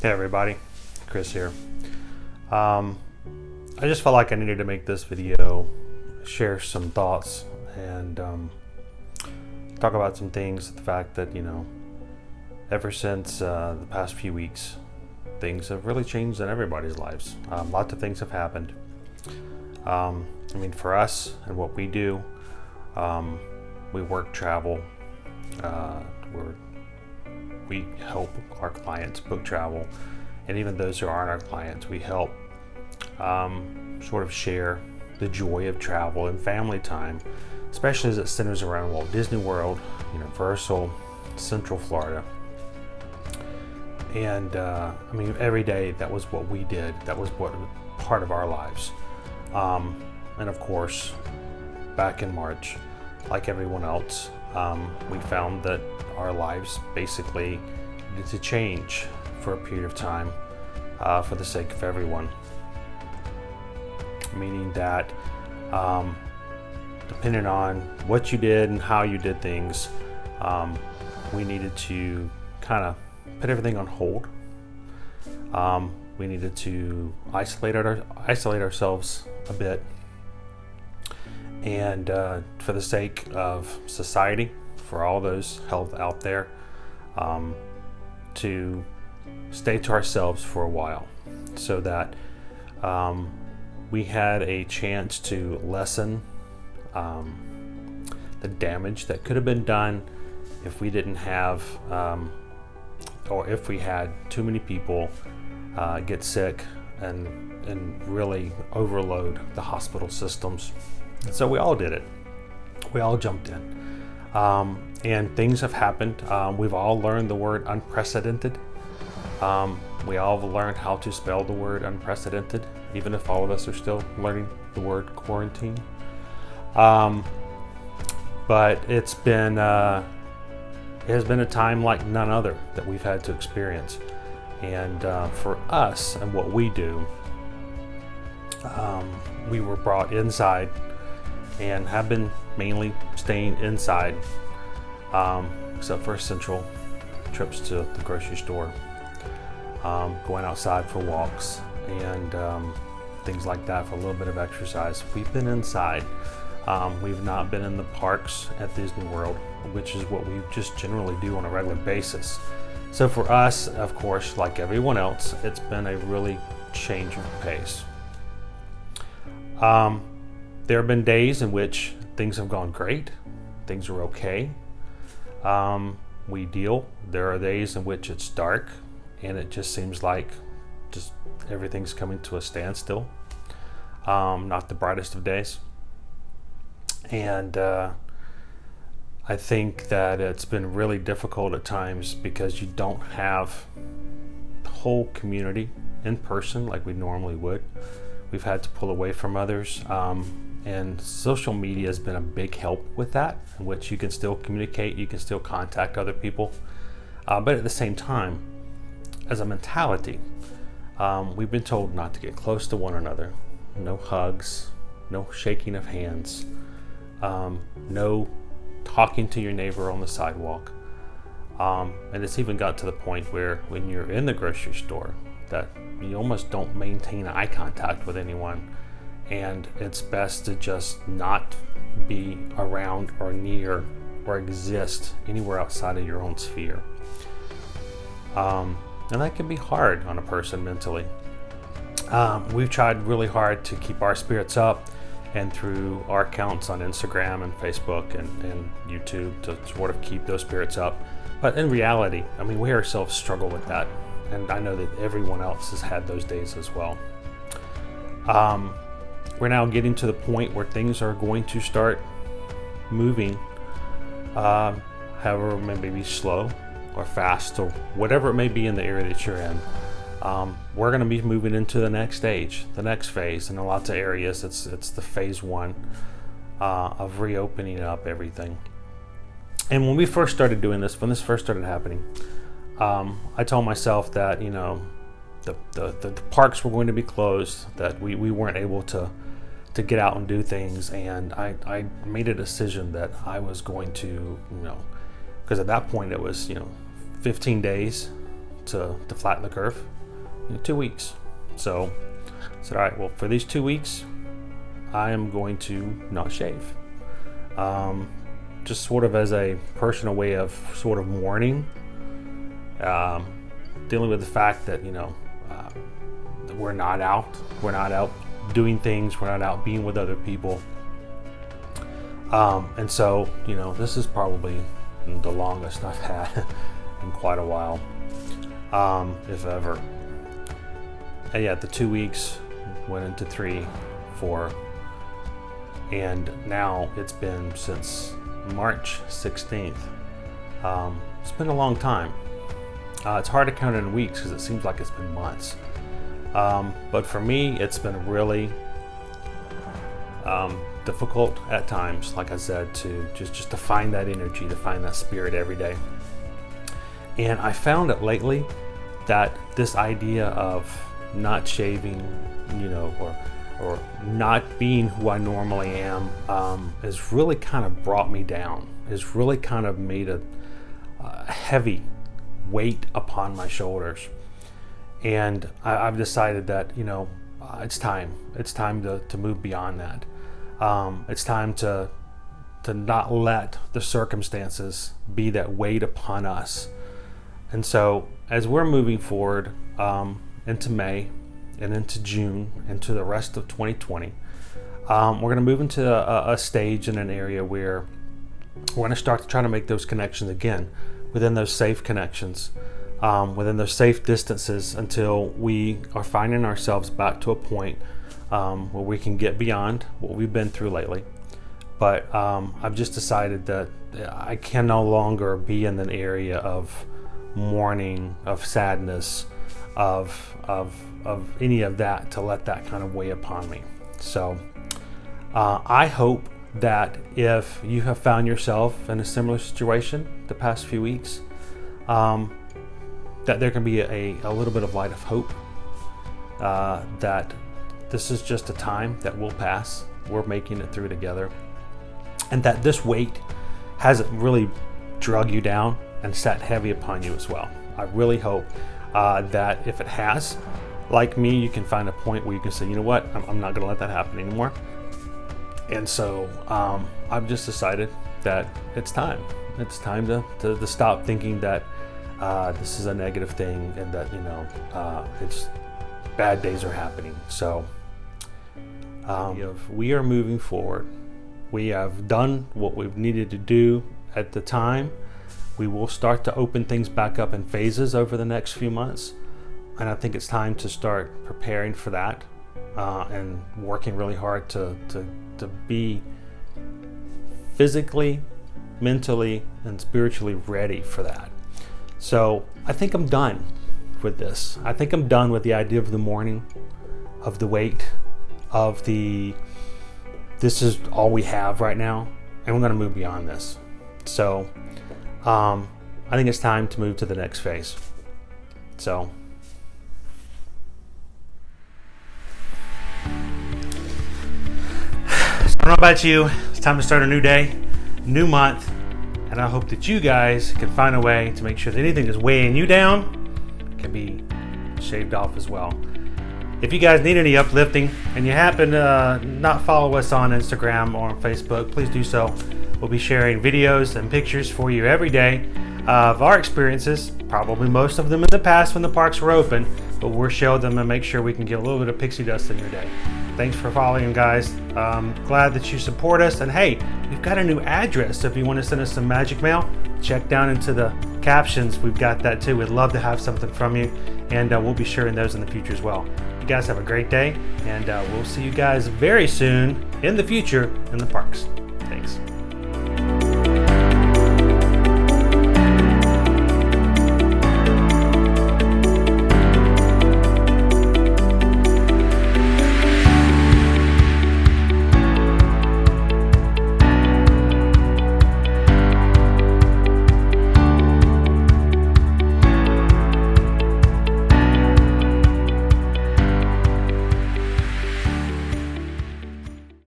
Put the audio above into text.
Hey everybody, Chris here. I just felt like I needed to make this video, share some thoughts, and talk about some things. The fact that, ever since the past few weeks, things have really changed in everybody's lives. Lots of things have happened. For us and what we do, we work travel. We help our clients book travel, and even those who aren't our clients, we help sort of share the joy of travel and family time, especially as it centers around Walt Disney World, Universal, Central Florida. And every day that was what we did. That was what was part of our lives. And of course, back in March, like everyone else, we found that our lives basically needed to change for a period of time for the sake of everyone. Meaning that depending on what you did and how you did things, we needed to kind of put everything on hold. We needed to isolate ourselves a bit, and for the sake of society, for all those health out there, to stay to ourselves for a while, so that we had a chance to lessen the damage that could have been done if we didn't have, or if we had too many people get sick and really overload the hospital systems. So we all did it. We all jumped in. And things have happened. We've all learned the word unprecedented. We all have learned how to spell the word unprecedented, even if all of us are still learning the word quarantine. But it has been a time like none other that we've had to experience. And for us and what we do, we were brought inside and have been mainly staying inside, except for essential trips to the grocery store, going outside for walks and things like that for a little bit of exercise. We've been inside. We've not been in the parks at Disney World, which is what we just generally do on a regular basis. So for us, of course, like everyone else, it's been a really change of pace. There have been days in which things have gone great, things are okay. We deal. There are days in which it's dark and it just seems like just everything's coming to a standstill. Not the brightest of days. And I think that it's been really difficult at times because you don't have the whole community in person like we normally would. We've had to pull away from others. And social media has been a big help with that, in which you can still communicate, you can still contact other people. But at the same time, as a mentality, we've been told not to get close to one another. No hugs, no shaking of hands, no talking to your neighbor on the sidewalk. And it's even got to the point where when you're in the grocery store, that you almost don't maintain eye contact with anyone. And it's best to just not be around or near or exist anywhere outside of your own sphere. And that can be hard on a person mentally. We've tried really hard to keep our spirits up, and through our accounts on Instagram and Facebook and YouTube to sort of keep those spirits up. But in reality, we ourselves struggle with that. And I know that everyone else has had those days as well. We're now getting to the point where things are going to start moving, however it may be slow or fast or whatever it may be in the area that you're in. We're going to be moving into the next stage, the next phase. And in lots of areas, it's the phase one of reopening up everything. And when we first started doing this, when this first started happening, I told myself that, the parks were going to be closed, that we weren't able to get out and do things, and I made a decision that I was going to, because at that point it was 15 days to flatten the curve. 2 weeks. So I said, all right, well, for these 2 weeks, I am going to not shave. Just sort of as a personal way of sort of mourning, dealing with the fact that, that we're not out doing things, we're not out being with other people. And so, this is probably the longest I've had in quite a while, if ever. And yeah, the 2 weeks went into 3, 4, and now it's been since March 16th. It's been a long time. It's hard to count in weeks because it seems like it's been months. But for me, it's been really difficult at times, like I said, to just to find that energy, to find that spirit every day. And I found it lately that this idea of not shaving, or not being who I normally am, has really kind of brought me down. Has really kind of made a heavy weight upon my shoulders. And I've decided that, it's time. It's time to move beyond that. It's time to not let the circumstances be that weight upon us. And so as we're moving forward into May and into June, into the rest of 2020, we're going to move into a stage in an area where we're going to start to try to make those connections again, within those safe connections, within those safe distances, until we are finding ourselves back to a point where we can get beyond what we've been through lately. But I've just decided that I can no longer be in an area of mourning, of sadness, of any of that, to let that kind of weigh upon me. So I hope that if you have found yourself in a similar situation the past few weeks, that there can be a little bit of light of hope, that this is just a time that will pass. We're making it through together, and that this weight hasn't really drug you down and sat heavy upon you as well. I really hope that if it has, like me, you can find a point where you can say, you know what, I'm not going to let that happen anymore. And so I've just decided that it's time. It's time to stop thinking that this is a negative thing, and that it's bad days are happening. So we are moving forward. We have done what we've needed to do at the time. We will start to open things back up in phases over the next few months, and I think it's time to start preparing for that, and working really hard to be physically, mentally, and spiritually ready for that. So I think I'm done with this. I think I'm done with the idea of the mourning, of the weight, of this is all we have right now, and we're going to move beyond this. So I think it's time to move to the next phase. So I don't know about you, it's time to start a new day, new month, and I hope that you guys can find a way to make sure that anything that's weighing you down can be shaved off as well. If you guys need any uplifting and you happen to not follow us on Instagram or on Facebook, please do so. We'll be sharing videos and pictures for you every day of our experiences, probably most of them in the past when the parks were open, but we'll show them and make sure we can get a little bit of pixie dust in your day. Thanks for following, guys. Glad that you support us. And hey, we've got a new address. So if you want to send us some magic mail, check down into the captions. We've got that too. We'd love to have something from you, and we'll be sharing those in the future as well. You guys have a great day, and we'll see you guys very soon in the future in the parks. Thanks.